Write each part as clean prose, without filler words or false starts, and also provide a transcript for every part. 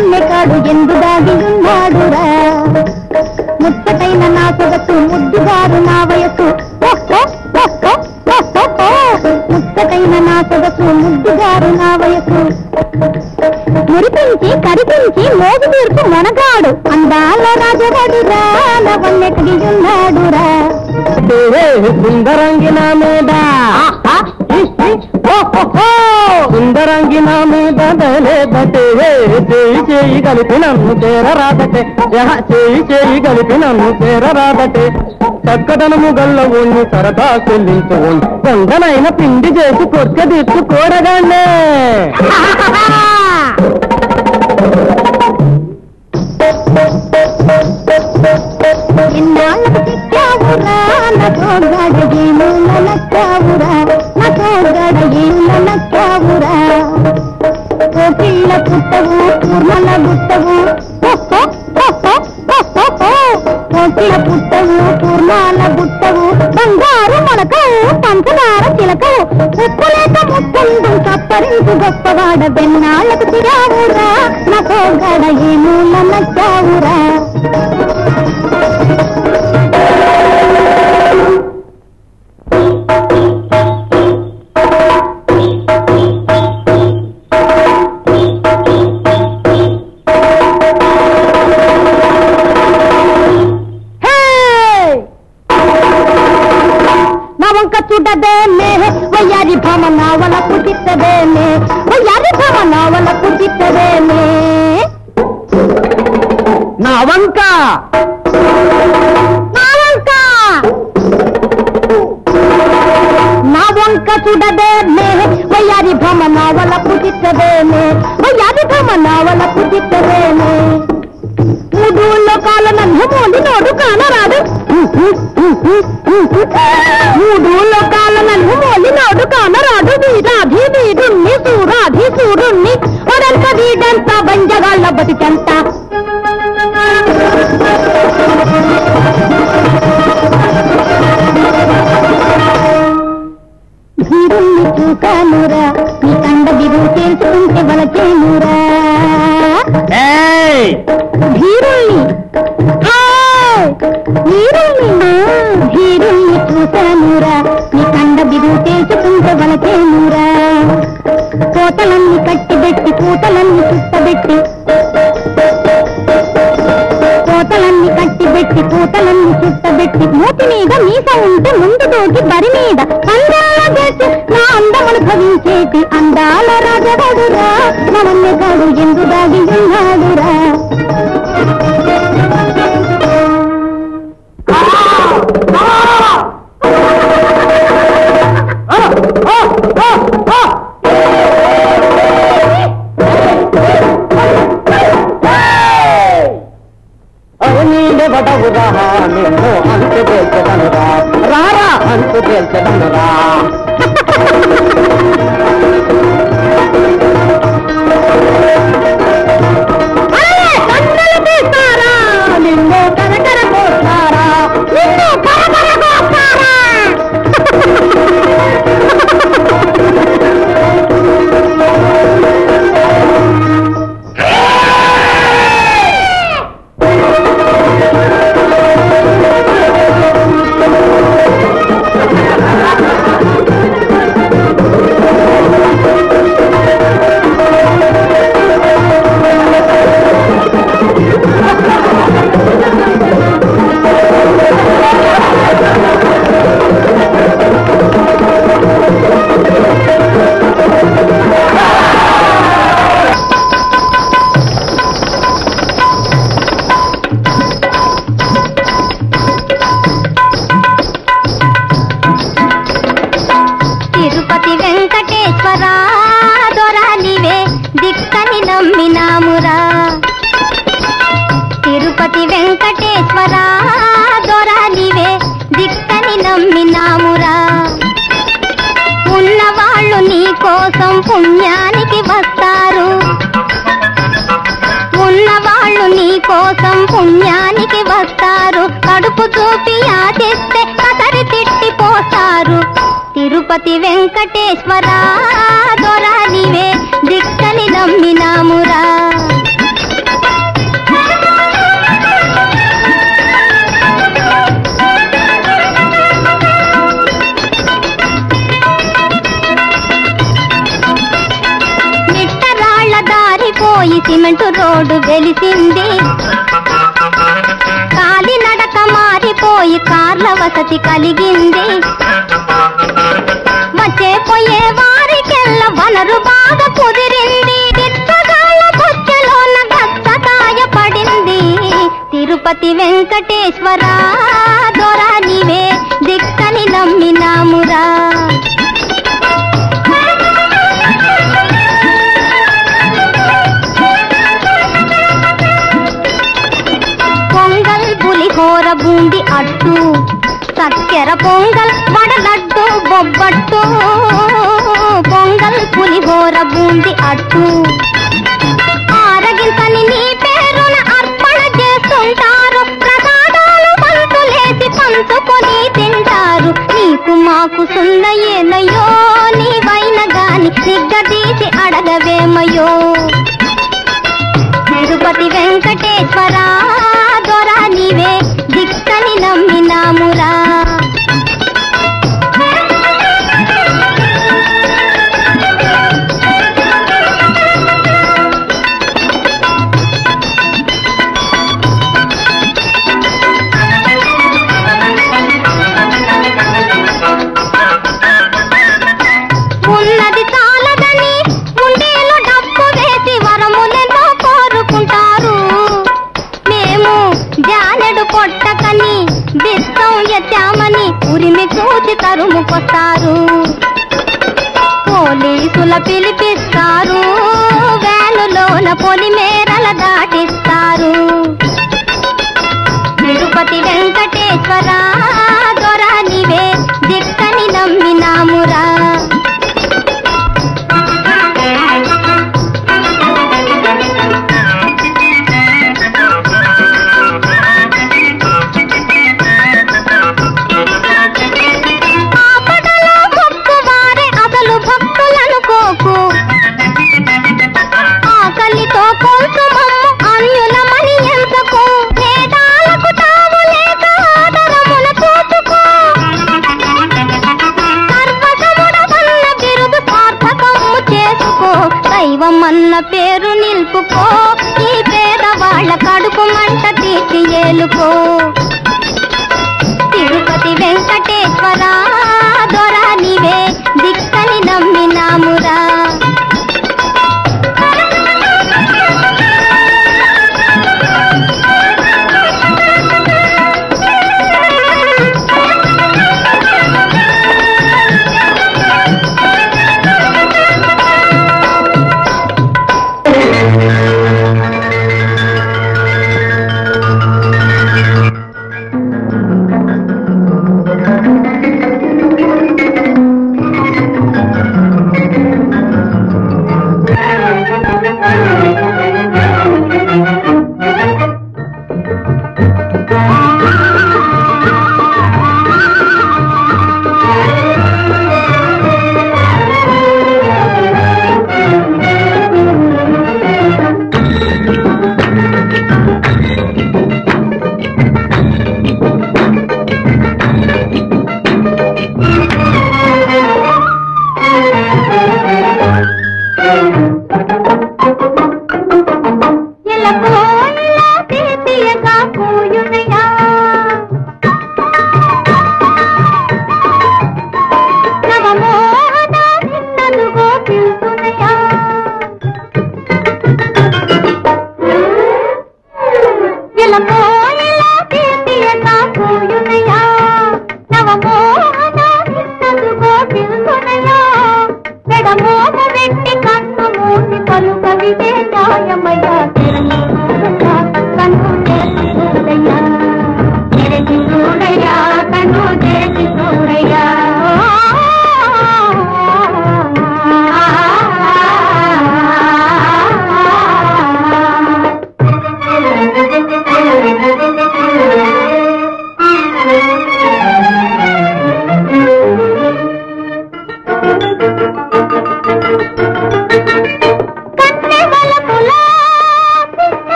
నవన్నెకాడు ఎందు దాగియున్నాడురా ముచ్చటైన నా సొగసు ముద్దుగారు నా వయసు ముచ్చటైన నా సొగసు ముద్దుగారు నా వయసు మురిపించి కరిపించి మోగు తీర్పు మనగాడు అందాల రాజవాడురా నవన్నెకడియున్నాడురా సుందరంగి నా మీద సుందరంగి నా మీద బటే చేయి చేయి కలిపి నన్ను చేరరాదటే చేయి చేయి కలిపి నన్ను చేరరాదటే చక్కదనము గల్ల ఉండి సరదా చెల్లించు కొండనైన పిండి చేసి కొక్క తీర్చు కోరగానే ఎన్నాళ్ళకు తెచ్చావురా నాతో గడగేను నచ్చావురా నాతో గడగేను నచ్చావురా కోకిళ్ళ పుట్టవు పూర్ణల గుట్టవు కోకిళ్ళ పుట్టవు పూర్ణాల గుట్టవు బంగారు మొలకవు పంచదార చిలకవు ఉప్పులేక ముత్తందు కప్పరించు గొప్పవాడ బెన్నాళ్ళకు తిరావురా నాతో గడగేను నచ్చావురా చూడదేనే వయ్యారి భామ నావలకు చిత్తదేనే వయ్యారి భామ నావలకు చిత్తదేనే నా వంక నా వంక చూడదేనే వయ్యారి భామ నావలకు చిత్తదేనే వయ్యారి భామ నావలకు చిత్తదేనే మూడు లోకాల నన్ను మోలి నోడు కానరాడు మూడు లోకాల నన్ను మోలి నోడు కానరాడు వీరాధి వీరుణ్ణి సూరాధి సూరుణ్ణి వడంత వీడంత బంజగాళ్ళ బతికంత వీరుణ్ణి చూకానురా నీ కండ బిరు చేసుకుంటే వలచేనురా వీరుణ్ణి చూశానురా నీ కండ బిరు చేసుకుంటే వలచేనురా కోతలన్నీ కట్టిబెట్టి పూతలన్నీ చుట్టబెట్టి కోతలన్నీ కట్టిబెట్టి పూతలన్నీ చుట్టబెట్టి మూతి మీద మీస ఉంటే ముందు దోకి బరి మీద అందాలగేసి నా అందమును భవించేటి అందాల రాజవాడురా నవన్నెగాడు ఎందు దాగియున్నాడురా వడవురా నిన్ను అంతు తేల్చదనురా రారా అంతు తేల్చదనురా నిన్ను కరకర కోస్తారా నిన్ను కరకర కోస్తారా తిరుపతి వెంకటేశ్వర దొరాలివే దిక్కని నమ్మినామురా తిరుపతి వెంకటేశ్వర దొరాలివే దిక్కని నమ్మినామురా ఉన్నవాళ్ళు నీ కోసం పుణ్యానికి వస్తారు ఉన్నవాళ్ళు నీ కోసం పుణ్యానికి వస్తారు కడుపు చూపి ఆశిస్తే కసరి తిట్టిపోతారు తిరుపతి వెంకటేశ్వర దొరాలివే దిక్కని నమ్మినామురా రోడ్డు వెలిసింది, కాలి నడక మారిపోయి కార్ల వసతి కలిగింది. వచ్చే పోయే వారికెల్ల వనరు బాగా కుదిరింది, బిచ్చగాళ్ళ బొచ్చెలోన గచ్చకాయ పడింది. తిరుపతి వెంకటేశ్వర దొరా నీవే దిక్కని నమ్మినామురా. పొంగల్ పులిహోర బూంది అట్టు, చక్కెర పొంగల్ వడలడ్డు బొబ్బట్టు. పొంగల్ పులిహోర బూంది అట్టు ఆరగింతని నీ పేరున అర్పణ చేస్తుంటారు. ప్రసాదాలు పంతులేసి పంచుకొని తింటారు. నీకు మాకు సున్నయేనయ్యో, నీవైన గాని నిగ్గదీసి అడగవేమయ్యో. తిరుపతి వెంకటేశ్వర దొరా నీవే దిక్కని నమ్మినామురా. ఉన్నది చాలదని ఉండేలో డబ్బు వేసి వరములెన్నో కోరుకుంటారు. మేము జానెడు పొట్టకని బిస్తం ఎత్తామని ఉరిమి చూచి తరుముకొస్తారు. పోలీసుల పిలిపిస్తారు, వ్యానులోన పొలిమేరల దాటిస్తారు. తిరుపతి వెంకటేశ్వర దొరా నీవే దిక్కని నమ్మినామురా. ఆపదలో మొక్కువారే అసలు భక్తులనుకోకు, ఆకలితో కోల్చుమమ్ము అన్యులమని ఎంతకు. వేదాలకు తావు లేక ఆదరమున చూచుకో, సర్వసముడవన్న బిరుదు సార్థకము చేసుకో. దైవం అన్న పేరు నిలుపుకో, ఈ పేదవాళ్ల కడుపు మంట తీర్చి ఏలుకో. తిరుపతి వెంకటేశ్వర దొరా నీవే దిక్కని నమ్మినామురా.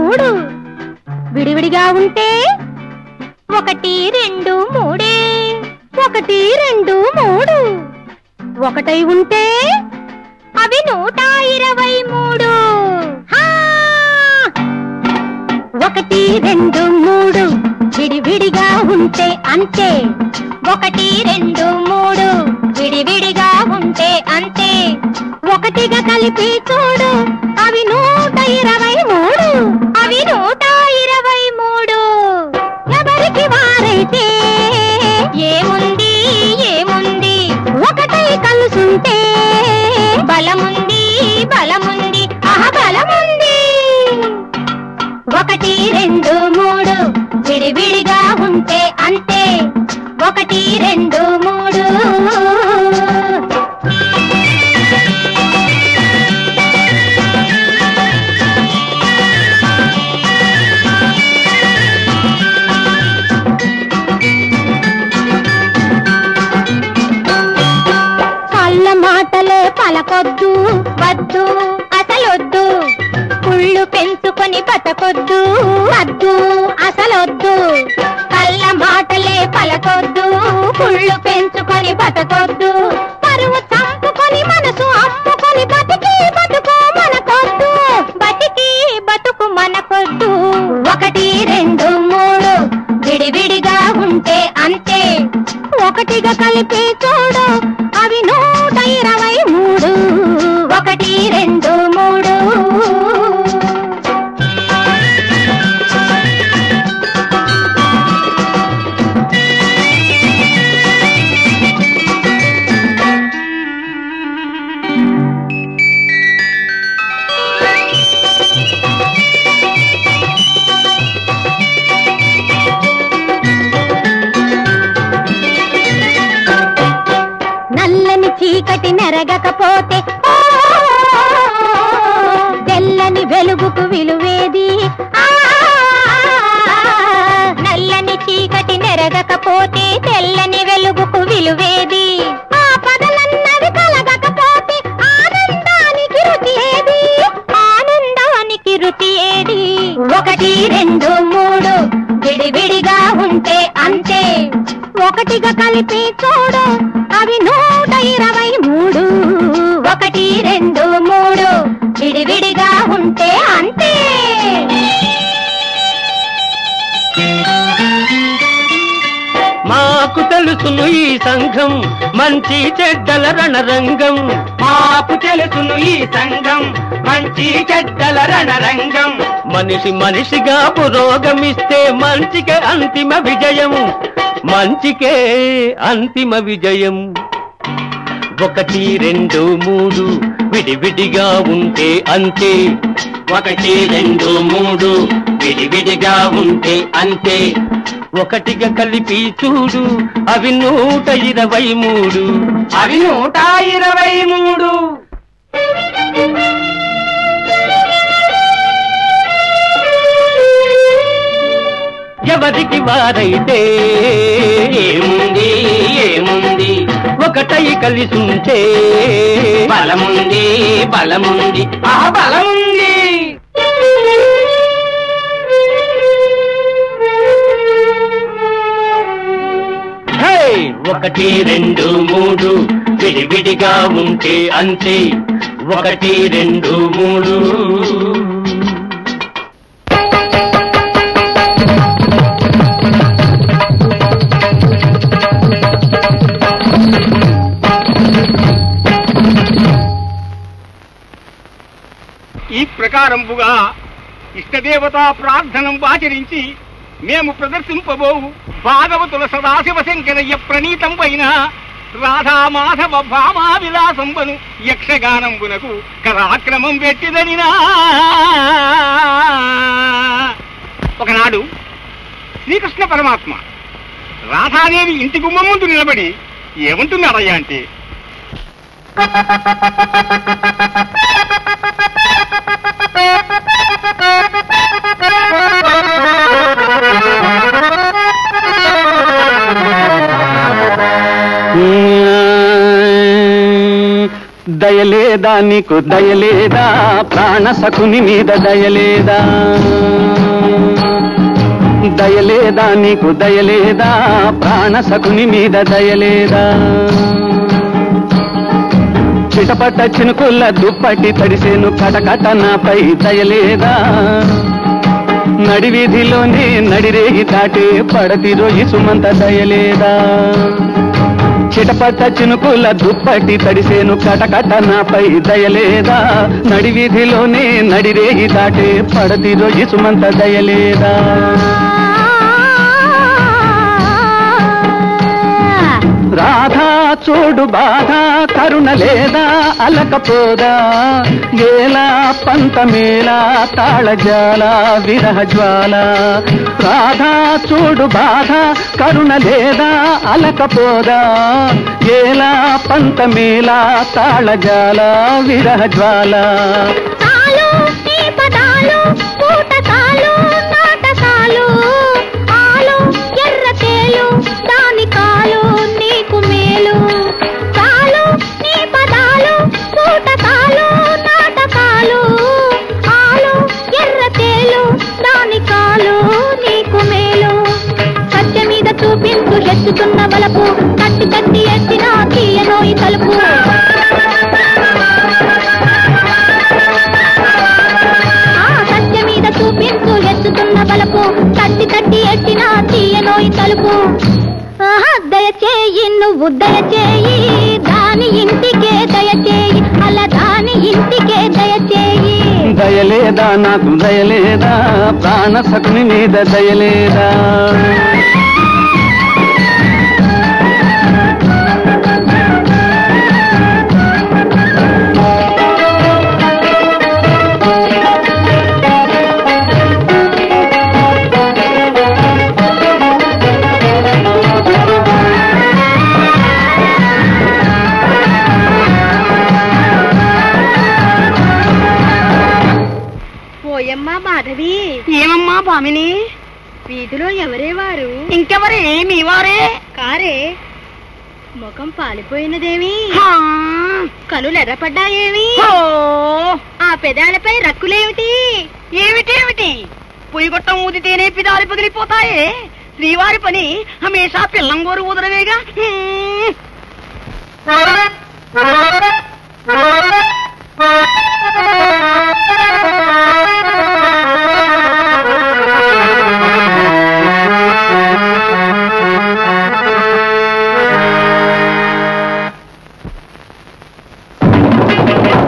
మూడు విడివిడిగా ఉంటే 1 2 3 1 2 3 ఒకటై ఉంటే అవి 123 1 2 3 విడివిడిగా ఉంటే అంతే 1 2 3 విడివిడిగా ఉంటే అంతే ఒకటిగా కలిపి చూడు అవి 123 అవి 123 ఎవరికి వారైతే ఏముంది ఏముంది ఒకటై కలుసుంటే బలముంది బలముంది బలముంది 1 2 3 విడివిడిగా ఉంటే అంతే 1 2 3 కళ్ళ మాటలే పలకొద్దు వద్దు అసలొద్దు కుళ్ళు పెంచుకొని బతకొద్దు వద్దు అసలొద్దు కళ్ళ మాటలే పలకొద్దు కుళ్ళు పెంచుకొని బతకొద్దు పరువు చంపుకొని మనసు అమ్ముకొని బతికి బతుకు మనకొద్దు బతికి బతుకు మనకొద్దు 1 2 3 విడివిడిగా ఉంటే అంతే ఒకటిగా కలిపి చూడు అవి 123 1 2 3 నల్లని చీకటి నెరగకపోతే తెల్లని వెలుగుకు విలువేది నల్లని చీకటి నెరగకపోతే తెల్లని వెలుగుకు విలువేది ఆపదలన్నవి కలగకపోతే ఆనందానికి రుచి ఏది ఆనందానికి రుచి ఏది 1 2 3 విడివిడిగా ఉంటే అంతే ఒకటిగా కలిపి చూడు అవి 123 1 2 3 విడివిడిగా ఉంటే అంతే మాకు తెలుసును ఈ సంఘం మంచి చెడ్డల రణరంగం మాకు తెలుసును ఈ సంఘం మంచి చెడ్డల రణరంగం మనిషి మనిషిగా పురోగమిస్తే మంచికే అంతిమ విజయం మంచికే అంతిమ విజయం 1 2 3 విడివిడిగా ఉంటే అంతే 1 2 3 విడివిడిగా ఉంటే అంతే ఒకటిగా కలిపి చూడు అవి 123 అవి 123 ఎవరికి వారైతే ఏముంది ఏముంది ఒకటై కలిసుంటే బలముంది బలముంది బలముంది 1 2 3 విడివిడిగా ఉంటే అంతే 1 2 3 ఈ ప్రకారంబుగా ఇష్టదేవతా ప్రార్థనం ఆచరించి మేము ప్రదర్శింపబోవు భాగవతుల సదాశివ శంకరయ్య ప్రణీతంపైన రాధామాధవ భామా విలాసంబను యక్షగానంబునకు కరాక్రమం పెట్టిదనినా ఒకనాడు శ్రీకృష్ణ పరమాత్మ రాధాదేవి ఇంటి గుమ్మం ముందు నిలబడి ఏమంటున్నాడయ్యా అంటే దయలే దయలేదా నీకు దయలేదా ప్రాణ సకుని మీద దయలేదా దయలేదా నీకు దయలేదా ప్రాణ సకుని మీద దయలేదా చిటపట చినుకుల్ల దుప్పటి తడిసేను కటకట నాపై దయలేదా నడివీధిలోనే నడిరేగి దాటే పడతి రోజు సుమంత దయలేదా చిటపట చినుకుల దుప్పటి తడిసేను కటకట నాపై దయలేదా నడివీధిలోనే నడిరేగి దాటే పడతి రోజు సుమంత దయలేదా రాధా చూడు బాధ కరుణ లేదా అలకపోదా ఏలా పంతమేలా తాళజాల విరహ జ్వాల రాధా చూడు బాధ కరుణ లేదా అలకపోదా ఏలా పంతమేలా తాళజాల విరహ జ్వాల ఎత్తుతున్న వలపు తట్టి తట్టి ఎత్తిన తీయనోయి తలుపు సత్య మీద చూపించు ఎత్తుతున్న వలపు తట్టి తట్టి ఎత్తిన తీయనోయి తలుపు దయచేయి నువ్వు దయచేయి దాని ఇంటికే దయచేయి అలా దాని ఇంటికే దయచేయి దయలేదా నాకు దయలేదా ప్రాణ సకుని మీద దయలేదా మాధవి ఏమమ్మా భామిని వీధిలో ఎవరే వారు ఇంకెవరే మీ వారే కారే ముఖం పాలిపోయినదేమి కనులు ఎర్రపడ్డాయేమి ఆ పెదాలపై రక్కులేమిటి ఏమిటేమిటి పొయ్యిగొట్టం ఊదితేనే పిదాలు పగిలిపోతాయే శ్రీవారి పని హమేషా పిల్లంగోరు ఊదరవేగా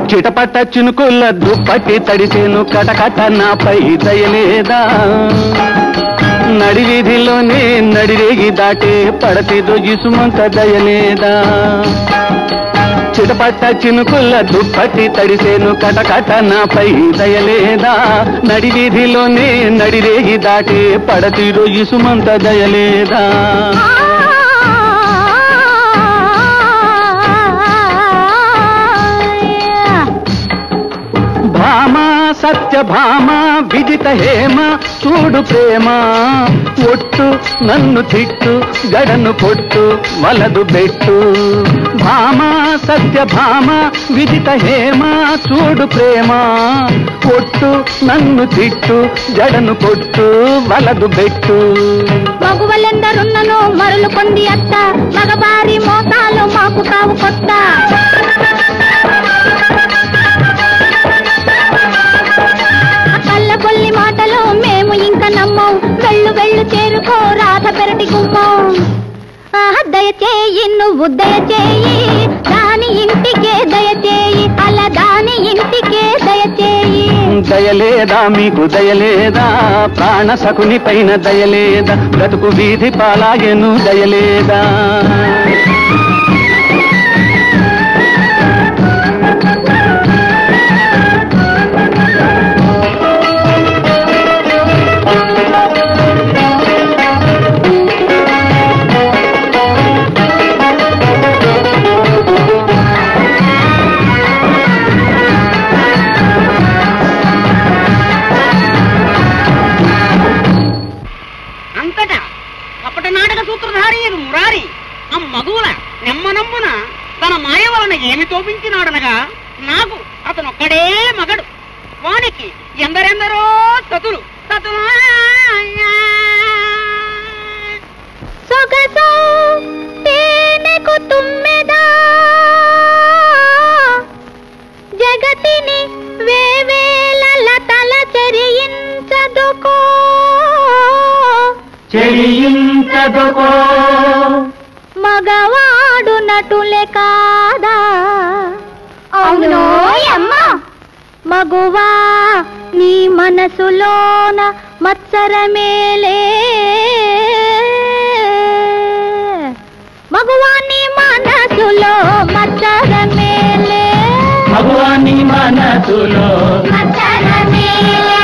చిటపట చినుకుల దుప్పటి తడిసేను కటకట నాపై దయలేదా నడివీధిలోనే నడిరేగి దాటే పడతి రోజు సుమంత దయలేదా చిటపట చినుకుల దుప్పటి తడిసేను కటకట నాపై దయలేదా నడివీధిలోనే నడిరేగి దాటే పడతి రోజు సుమంత దయలేదా భామా సత్యభామ విజిత హేమ చూడు ప్రేమ ఒట్టు నన్ను తిట్టు గడను కొట్టు వలదు బెట్టు భామా సత్యభామ విజిత హేమ చూడు ప్రేమ ఒట్టు నన్ను తిట్టు గడను కొట్టు వలదు బెట్టు మగువలెందరున్నను మరులు కొండి అత్త మగబారి మోసాలు మాకు కావు కొత్త కొల్లి మాటలు మేము ఇంకా నమ్మం వెళ్ళు వెళ్ళు చేరుకో రాధ పెరటి గుమ్మం దయచేయి నువ్వు దయచేయి దాని ఇంటికే దయచేయి అలా దాని ఇంటికే దయచేయి దయలేదా మీకు దయలేదా ప్రాణ సకుని పైన దయలేదా బ్రతుకు వీధి పాలాయను దయలేదా మగువుల నెమ్మనమ్మున తన మాయ వలన ఏమి తోపించినాడనగా నాకు అతను ఒక్కడే మగడు. వానికి ఎందరెందరో సతులు సతులు. సొగసు తేనెకు తుమ్మెదా జగతిని వేవేల తల చెరియించదుకో చెరియించదుకో మగవాడు నటులే కాదా. అవును అమ్మా. మగువా నీ మనసులోన మత్సరమేలే. మగువా నీ మనసులో మత్సరమేలే. మగువా నీ మనసులో మత్సరమేలే.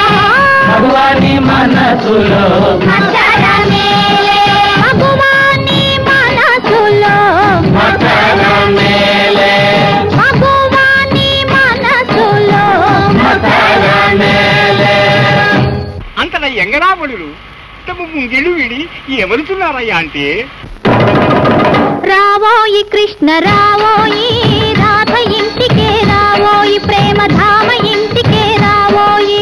మగువా నీ మనసులో మత్సరమేలే. మగువా నీ మనసులో మకరమేలే మగువా నీ మనసులో మకరమేలే. అంతటా ఎంగరాబడులు తమ ముంగిళ్ళు విడి ఎవరుతున్నారయ్యా అంటే రావోయి కృష్ణ రావోయి రాధ ఇంటికే రావోయి ప్రేమధామ ఇంటికే రావోయి.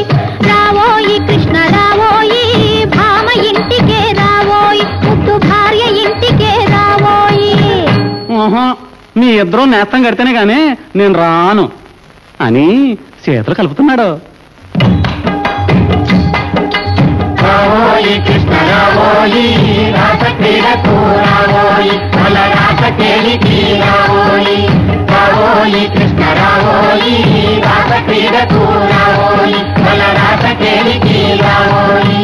రావోయి కృష్ణ రావోయి భామ ఇంటికే రావోయి ముద్దు భార్య ఇంటికే రావోయి. మీ ఇద్దరు నేస్తం కడితేనే గానీ నేను రాను అని చేతులు కలుపుతున్నాడు. రావోయి కృష్ణ రావోయి రాత క్రీడకు రావోయి మల రాత కేలికి రావోయి. రావోయి కృష్ణ రావోయి రాత క్రీడకు రావోయి మల రాత కేలికి రావోయి.